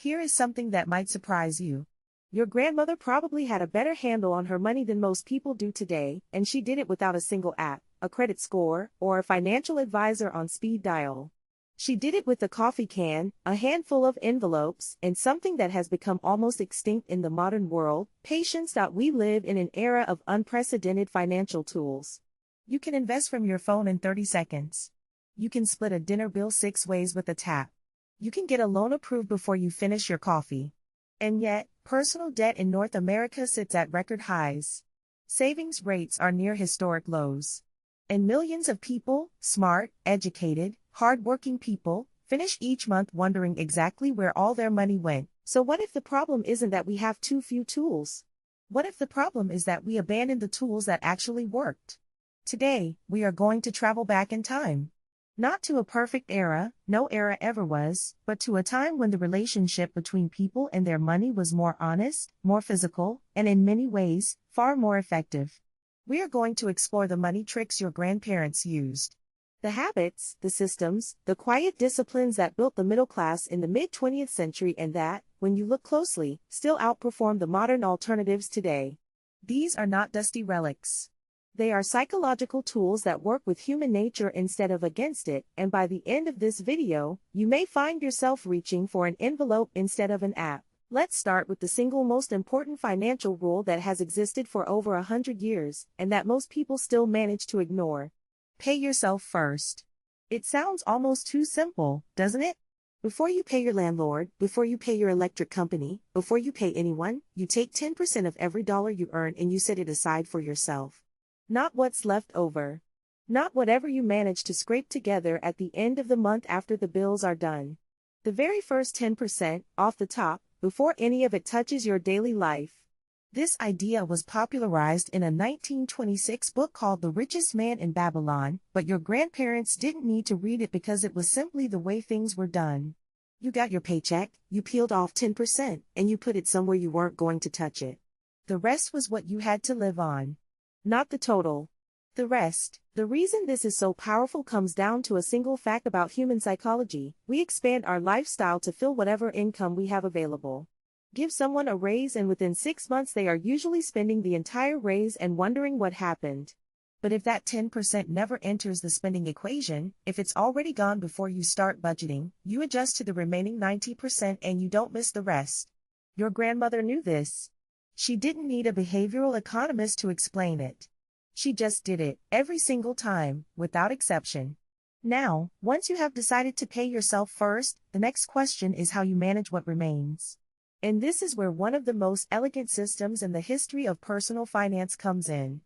Here is something that might surprise you. Your grandmother probably had a better handle on her money than most people do today, and she did it without a single app, a credit score, or a financial advisor on speed dial. She did it with a coffee can, a handful of envelopes, and something that has become almost extinct in the modern world, patience. We live in an era of unprecedented financial tools. You can invest from your phone in 30 seconds. You can split a dinner bill 6 ways with a tap. You can get a loan approved before you finish your coffee. And yet, personal debt in North America sits at record highs. Savings rates are near historic lows. And millions of people, smart, educated, hard-working people, finish each month wondering exactly where all their money went. So what if the problem isn't that we have too few tools? What if the problem is that we abandoned the tools that actually worked? Today, we are going to travel back in time. Not to a perfect era, no era ever was, but to a time when the relationship between people and their money was more honest, more physical, and in many ways, far more effective. We are going to explore the money tricks your grandparents used. The habits, the systems, the quiet disciplines that built the middle class in the mid-20th century and that, when you look closely, still outperform the modern alternatives today. These are not dusty relics. They are psychological tools that work with human nature instead of against it, and by the end of this video, you may find yourself reaching for an envelope instead of an app. Let's start with the single most important financial rule that has existed for over 100 years, and that most people still manage to ignore. Pay yourself first. It sounds almost too simple, doesn't it? Before you pay your landlord, before you pay your electric company, before you pay anyone, you take 10% of every dollar you earn and you set it aside for yourself. Not what's left over. Not whatever you manage to scrape together at the end of the month after the bills are done. The very first 10%, off the top, before any of it touches your daily life. This idea was popularized in a 1926 book called The Richest Man in Babylon, but your grandparents didn't need to read it because it was simply the way things were done. You got your paycheck, you peeled off 10%, and you put it somewhere you weren't going to touch it. The rest was what you had to live on. Not the total. The rest. The reason this is so powerful comes down to a single fact about human psychology. We expand our lifestyle to fill whatever income we have available. Give someone a raise and within 6 months they are usually spending the entire raise and wondering what happened. But if that 10% never enters the spending equation, if it's already gone before you start budgeting, you adjust to the remaining 90% and you don't miss the rest. Your grandmother knew this. She didn't need a behavioral economist to explain it. She just did it, every single time, without exception. Now, once you have decided to pay yourself first, the next question is how you manage what remains. And this is where one of the most elegant systems in the history of personal finance comes in.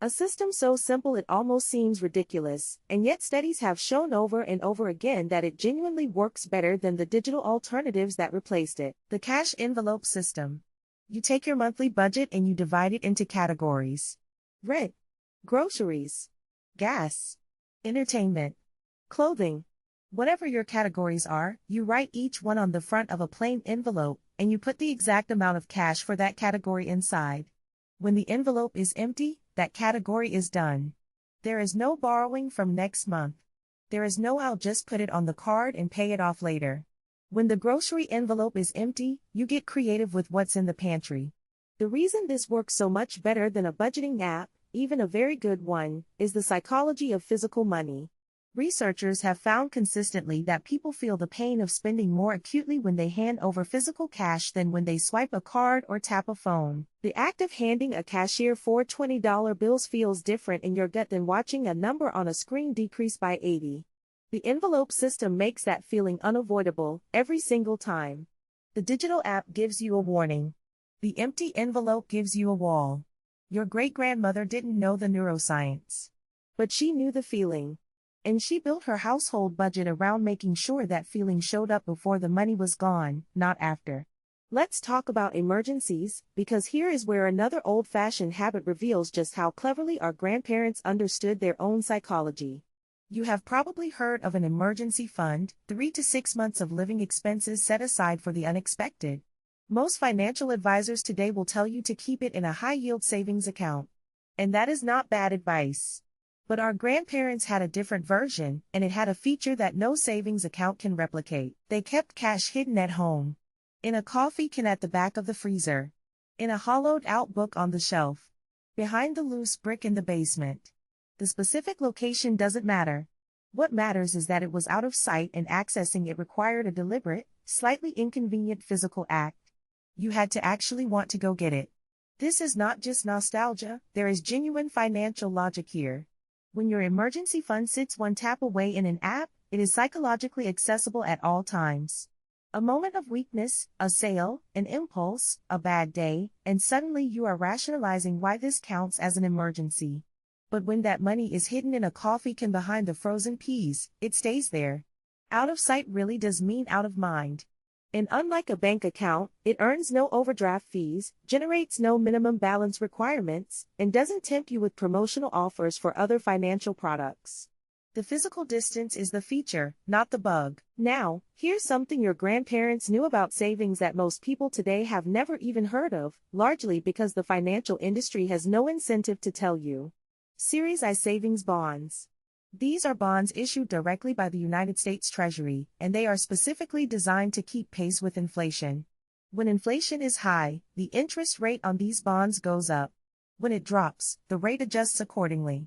A system so simple it almost seems ridiculous, and yet studies have shown over and over again that it genuinely works better than the digital alternatives that replaced it. The cash envelope system. You take your monthly budget and you divide it into categories. Rent, groceries, gas, entertainment, clothing. Whatever your categories are, you write each one on the front of a plain envelope, and you put the exact amount of cash for that category inside. When the envelope is empty, that category is done. There is no borrowing from next month. There is no I'll just put it on the card and pay it off later. When the grocery envelope is empty, you get creative with what's in the pantry. The reason this works so much better than a budgeting app, even a very good one, is the psychology of physical money. Researchers have found consistently that people feel the pain of spending more acutely when they hand over physical cash than when they swipe a card or tap a phone. The act of handing a cashier 4 $20 bills feels different in your gut than watching a number on a screen decrease by 80. The envelope system makes that feeling unavoidable every single time. The digital app gives you a warning. The empty envelope gives you a wall. Your great-grandmother didn't know the neuroscience. But she knew the feeling. And she built her household budget around making sure that feeling showed up before the money was gone, not after. Let's talk about emergencies, because here is where another old-fashioned habit reveals just how cleverly our grandparents understood their own psychology. You have probably heard of an emergency fund, 3 to 6 months of living expenses set aside for the unexpected. Most financial advisors today will tell you to keep it in a high-yield savings account. And that is not bad advice. But our grandparents had a different version, and it had a feature that no savings account can replicate. They kept cash hidden at home. In a coffee can at the back of the freezer. In a hollowed-out book on the shelf. Behind the loose brick in the basement. The specific location doesn't matter. What matters is that it was out of sight and accessing it required a deliberate, slightly inconvenient physical act. You had to actually want to go get it. This is not just nostalgia, there is genuine financial logic here. When your emergency fund sits one tap away in an app, it is psychologically accessible at all times. A moment of weakness, a sale, an impulse, a bad day, and suddenly you are rationalizing why this counts as an emergency. But when that money is hidden in a coffee can behind the frozen peas, it stays there. Out of sight really does mean out of mind. And unlike a bank account, it earns no overdraft fees, generates no minimum balance requirements, and doesn't tempt you with promotional offers for other financial products. The physical distance is the feature, not the bug. Now, here's something your grandparents knew about savings that most people today have never even heard of, largely because the financial industry has no incentive to tell you. Series I savings bonds. These are bonds issued directly by the United States Treasury, and they are specifically designed to keep pace with inflation. When inflation is high, the interest rate on these bonds goes up. When it drops, the rate adjusts accordingly.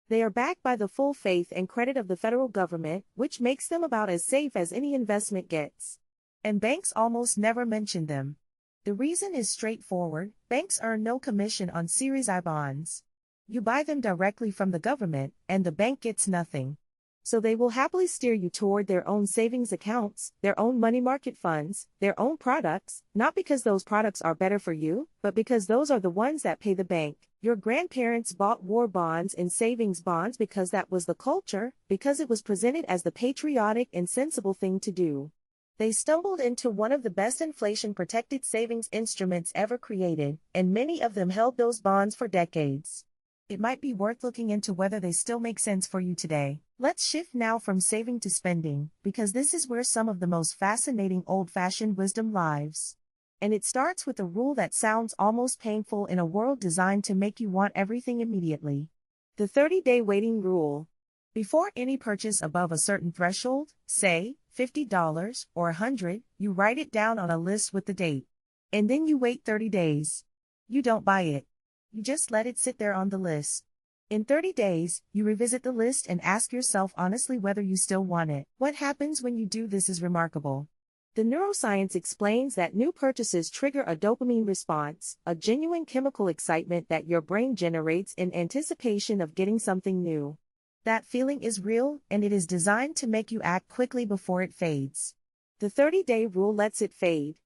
They are backed by the full faith and credit of the federal government, which makes them about as safe as any investment gets. And banks almost never mention them. The reason is straightforward: banks earn no commission on Series I bonds. You buy them directly from the government, and the bank gets nothing. So they will happily steer you toward their own savings accounts, their own money market funds, their own products, not because those products are better for you, but because those are the ones that pay the bank. Your grandparents bought war bonds and savings bonds because that was the culture, because it was presented as the patriotic and sensible thing to do. They stumbled into one of the best inflation-protected savings instruments ever created, and many of them held those bonds for decades. It might be worth looking into whether they still make sense for you today. Let's shift now from saving to spending, because this is where some of the most fascinating old-fashioned wisdom lies. And it starts with a rule that sounds almost painful in a world designed to make you want everything immediately. The 30-day waiting rule. Before any purchase above a certain threshold, say $50 or $100, you write it down on a list with the date. And then you wait 30 days. You don't buy it. You just let it sit there on the list. In 30 days, you revisit the list and ask yourself honestly whether you still want it. What happens when you do this is remarkable. The neuroscience explains that new purchases trigger a dopamine response, a genuine chemical excitement that your brain generates in anticipation of getting something new. That feeling is real, and it is designed to make you act quickly before it fades. The 30-day rule lets it fade.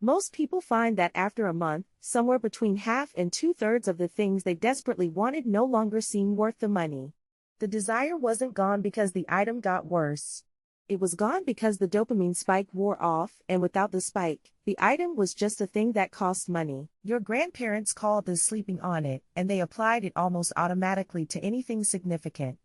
Most people find that after a month, somewhere between half and two-thirds of the things they desperately wanted no longer seem worth the money. The desire wasn't gone because the item got worse. It was gone because the dopamine spike wore off, and without the spike, the item was just a thing that cost money. Your grandparents called this sleeping on it, and they applied it almost automatically to anything significant.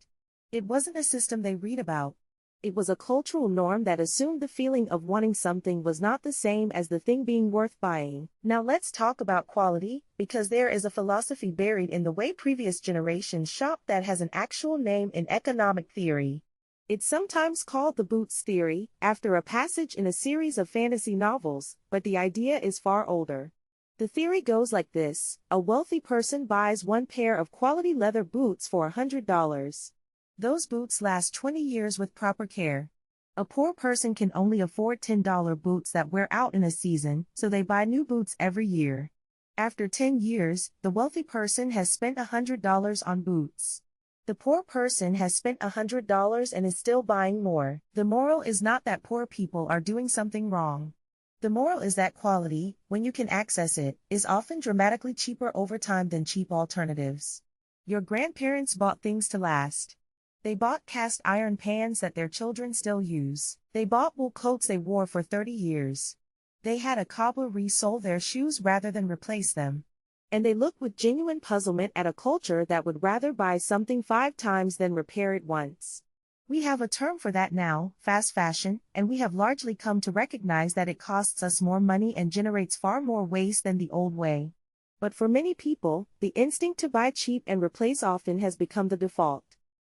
It wasn't a system they read about. It was a cultural norm that assumed the feeling of wanting something was not the same as the thing being worth buying. Now let's talk about quality, because there is a philosophy buried in the way previous generations shopped that has an actual name in economic theory. It's sometimes called the boots theory, after a passage in a series of fantasy novels, but the idea is far older. The theory goes like this: a wealthy person buys one pair of quality leather boots for $100. Those boots last 20 years with proper care. A poor person can only afford $10 boots that wear out in a season, so they buy new boots every year. After 10 years, the wealthy person has spent $100 on boots. The poor person has spent $100 and is still buying more. The moral is not that poor people are doing something wrong. The moral is that quality, when you can access it, is often dramatically cheaper over time than cheap alternatives. Your grandparents bought things to last. They bought cast iron pans that their children still use. They bought wool coats they wore for 30 years. They had a cobbler re-sole their shoes rather than replace them. And they looked with genuine puzzlement at a culture that would rather buy something 5 times than repair it once. We have a term for that now, fast fashion, and we have largely come to recognize that it costs us more money and generates far more waste than the old way. But for many people, the instinct to buy cheap and replace often has become the default.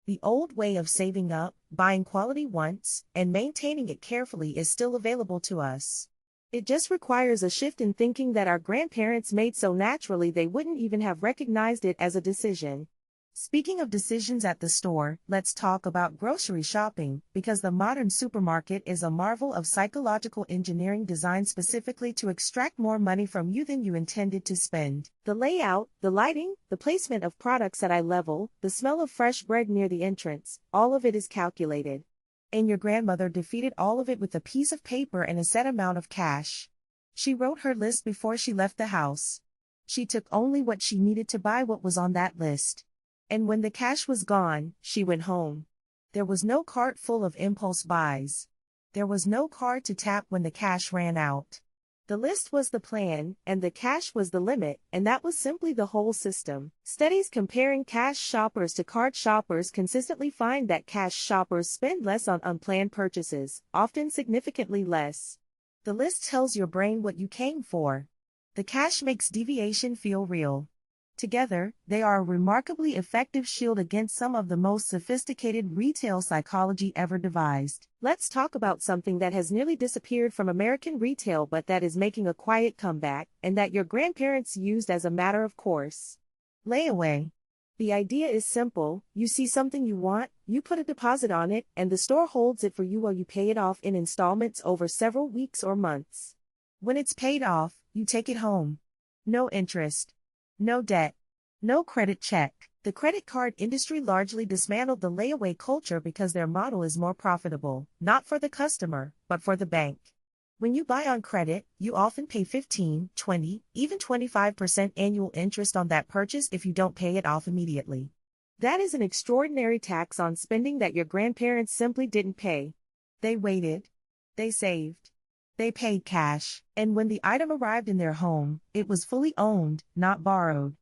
The old way of saving up, buying quality once, and maintaining it carefully is still available to us. It just requires a shift in thinking that our grandparents made so naturally they wouldn't even have recognized it as a decision. Speaking of decisions at the store, let's talk about grocery shopping, because the modern supermarket is a marvel of psychological engineering designed specifically to extract more money from you than you intended to spend. The layout, the lighting, the placement of products at eye level, the smell of fresh bread near the entrance, all of it is calculated. And your grandmother defeated all of it with a piece of paper and a set amount of cash. She wrote her list before she left the house. She took only what she needed to buy what was on that list. And when the cash was gone, she went home. There was no cart full of impulse buys. There was no card to tap when the cash ran out. The list was the plan, and the cash was the limit, and that was simply the whole system. Studies comparing cash shoppers to card shoppers consistently find that cash shoppers spend less on unplanned purchases, often significantly less. The list tells your brain what you came for. The cash makes deviation feel real. Together, they are a remarkably effective shield against some of the most sophisticated retail psychology ever devised. Let's talk about something that has nearly disappeared from American retail but that is making a quiet comeback, and that your grandparents used as a matter of course. Layaway. The idea is simple: you see something you want, you put a deposit on it, and the store holds it for you while you pay it off in installments over several weeks or months. When it's paid off, you take it home. No interest. No debt. No credit check. The credit card industry largely dismantled the layaway culture because their model is more profitable, not for the customer, but for the bank. When you buy on credit, you often pay 15, 20, even 25% annual interest on that purchase if you don't pay it off immediately. That is an extraordinary tax on spending that your grandparents simply didn't pay. They waited. They saved. They paid cash, and when the item arrived in their home, it was fully owned, not borrowed.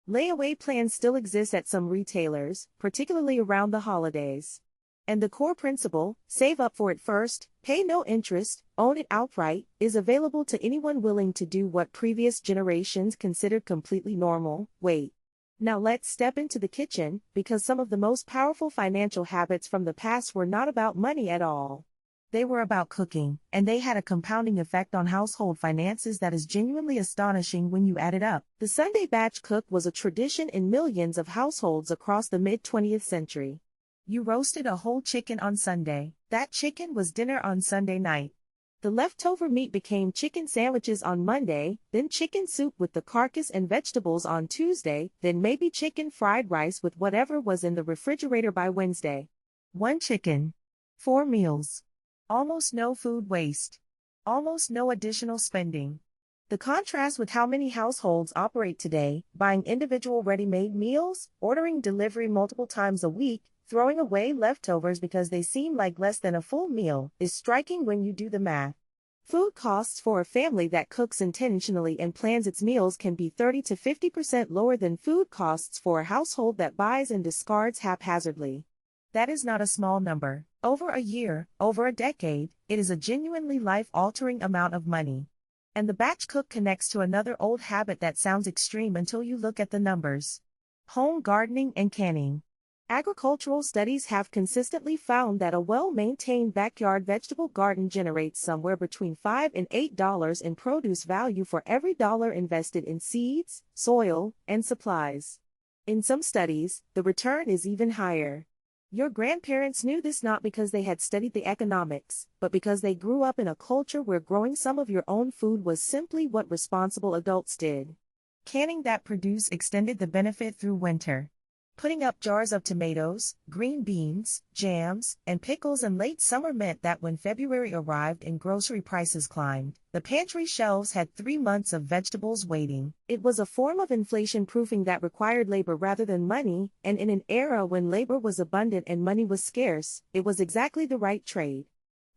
Layaway plans still exist at some retailers, particularly around the holidays. And the core principle, save up for it first, pay no interest, own it outright, is available to anyone willing to do what previous generations considered completely normal: wait. Now let's step into the kitchen, because some of the most powerful financial habits from the past were not about money at all. They were about cooking, and they had a compounding effect on household finances that is genuinely astonishing when you add it up. The Sunday batch cook was a tradition in millions of households across the mid-20th century. You roasted a whole chicken on Sunday. That chicken was dinner on Sunday night. The leftover meat became chicken sandwiches on Monday, then chicken soup with the carcass and vegetables on Tuesday, then maybe chicken fried rice with whatever was in the refrigerator by Wednesday. One chicken. 4 meals. Almost no food waste. Almost no additional spending. The contrast with how many households operate today, buying individual ready-made meals, ordering delivery multiple times a week, throwing away leftovers because they seem like less than a full meal, is striking when you do the math. Food costs for a family that cooks intentionally and plans its meals can be 30 to 50% lower than food costs for a household that buys and discards haphazardly. That is not a small number. Over a year, over a decade, it is a genuinely life-altering amount of money. And the batch cook connects to another old habit that sounds extreme until you look at the numbers. Home gardening and canning. Agricultural studies have consistently found that a well-maintained backyard vegetable garden generates somewhere between $5 and $8 in produce value for every dollar invested in seeds, soil, and supplies. In some studies, the return is even higher. Your grandparents knew this not because they had studied the economics, but because they grew up in a culture where growing some of your own food was simply what responsible adults did. Canning that produce extended the benefit through winter. Putting up jars of tomatoes, green beans, jams, and pickles in late summer meant that when February arrived and grocery prices climbed, the pantry shelves had 3 months of vegetables waiting. It was a form of inflation-proofing that required labor rather than money, and in an era when labor was abundant and money was scarce, it was exactly the right trade.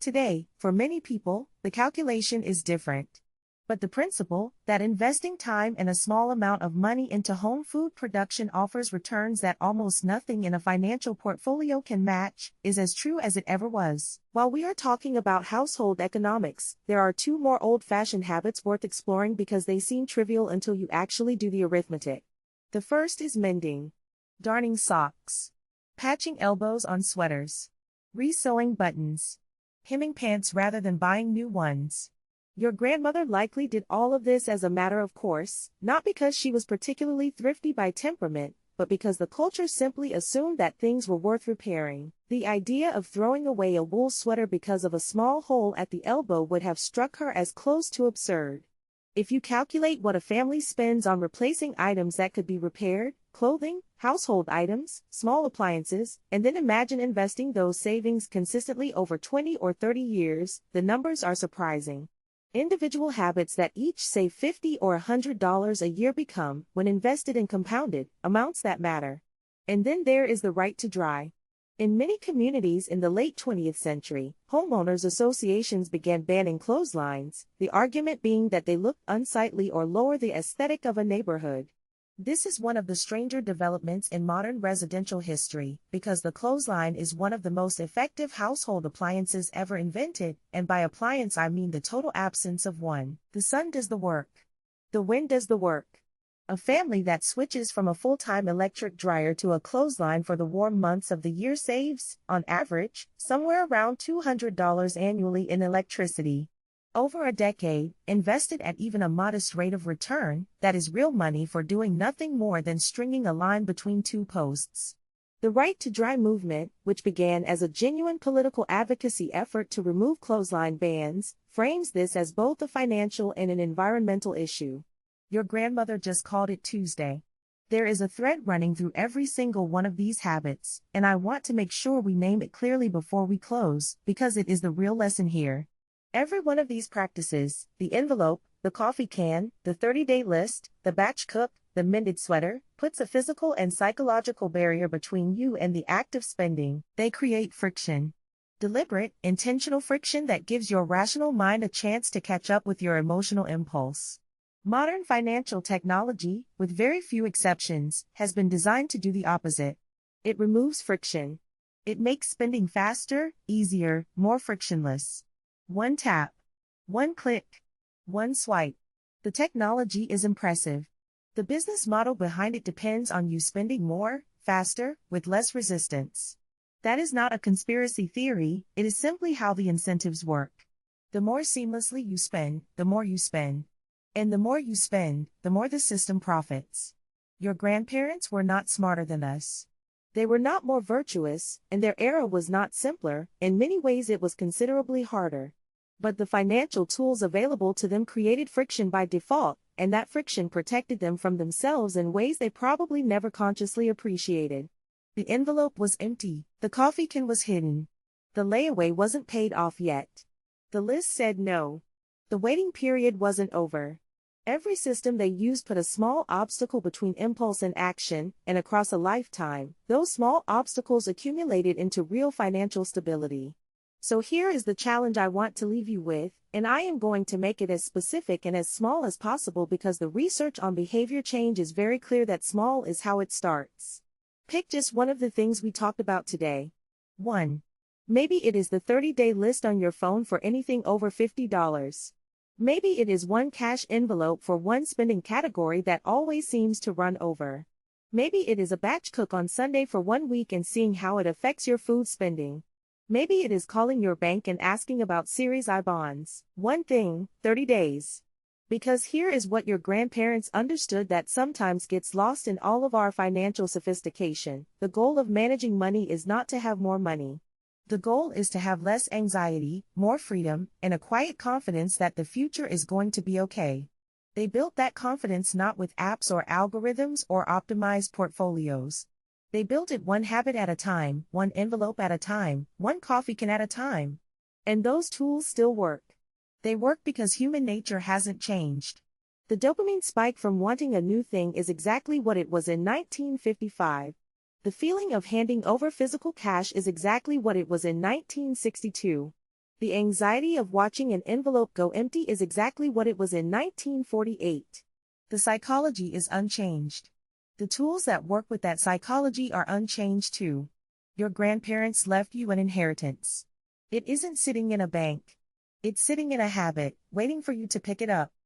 Today, for many people, the calculation is different. But the principle, that investing time and a small amount of money into home food production offers returns that almost nothing in a financial portfolio can match, is as true as it ever was. While we are talking about household economics, there are 2 more old-fashioned habits worth exploring because they seem trivial until you actually do the arithmetic. The first is mending. Darning socks. Patching elbows on sweaters. Re-sewing buttons. Hemming pants rather than buying new ones. Your grandmother likely did all of this as a matter of course, not because she was particularly thrifty by temperament, but because the culture simply assumed that things were worth repairing. The idea of throwing away a wool sweater because of a small hole at the elbow would have struck her as close to absurd. If you calculate what a family spends on replacing items that could be repaired, clothing, household items, small appliances, and then imagine investing those savings consistently over 20 or 30 years, the numbers are surprising. Individual habits that each save $50 or $100 a year become, when invested and compounded, amounts that matter. And then there is the right to dry. In many communities in the late 20th century, homeowners associations began banning clotheslines, the argument being that they looked unsightly or lower the aesthetic of a neighborhood. This is one of the stranger developments in modern residential history, because the clothesline is one of the most effective household appliances ever invented, and by appliance I mean the total absence of one. The sun does the work. The wind does the work. A family that switches from a full-time electric dryer to a clothesline for the warm months of the year saves, on average, somewhere around $200 annually in electricity. Over a decade, invested at even a modest rate of return, that is real money for doing nothing more than stringing a line between two posts. The right to dry movement, which began as a genuine political advocacy effort to remove clothesline bans, frames this as both a financial and an environmental issue. Your grandmother just called it Tuesday. There is a thread running through every single one of these habits, and I want to make sure we name it clearly before we close, because it is the real lesson here. Every one of these practices, the envelope, the coffee can, the 30-day list, the batch cook, the mended sweater, puts a physical and psychological barrier between you and the act of spending. They create friction. Deliberate, intentional friction that gives your rational mind a chance to catch up with your emotional impulse. Modern financial technology, with very few exceptions, has been designed to do the opposite. It removes friction. It makes spending faster, easier, more frictionless. One tap. One click. One swipe. The technology is impressive. The business model behind it depends on you spending more, faster, with less resistance. That is not a conspiracy theory, it is simply how the incentives work. The more seamlessly you spend, the more you spend. And the more you spend, the more the system profits. Your grandparents were not smarter than us. They were not more virtuous, and their era was not simpler, in many ways it was considerably harder. But the financial tools available to them created friction by default, and that friction protected them from themselves in ways they probably never consciously appreciated. The envelope was empty, the coffee can was hidden. The layaway wasn't paid off yet. The list said no. The waiting period wasn't over. Every system they used put a small obstacle between impulse and action, and across a lifetime, those small obstacles accumulated into real financial stability. So here is the challenge I want to leave you with, and I am going to make it as specific and as small as possible because the research on behavior change is very clear that small is how it starts. Pick just one of the things we talked about today. 1. Maybe it is the 30-day list on your phone for anything over $50. Maybe it is one cash envelope for one spending category that always seems to run over. Maybe it is a batch cook on Sunday for 1 week and seeing how it affects your food spending. Maybe it is calling your bank and asking about Series I bonds. One thing, 30 days. Because here is what your grandparents understood that sometimes gets lost in all of our financial sophistication. The goal of managing money is not to have more money. The goal is to have less anxiety, more freedom, and a quiet confidence that the future is going to be okay. They built that confidence not with apps or algorithms or optimized portfolios. They built it one habit at a time, one envelope at a time, one coffee can at a time. And those tools still work. They work because human nature hasn't changed. The dopamine spike from wanting a new thing is exactly what it was in 1955. The feeling of handing over physical cash is exactly what it was in 1962. The anxiety of watching an envelope go empty is exactly what it was in 1948. The psychology is unchanged. The tools that work with that psychology are unchanged too. Your grandparents left you an inheritance. It isn't sitting in a bank. It's sitting in a habit, waiting for you to pick it up.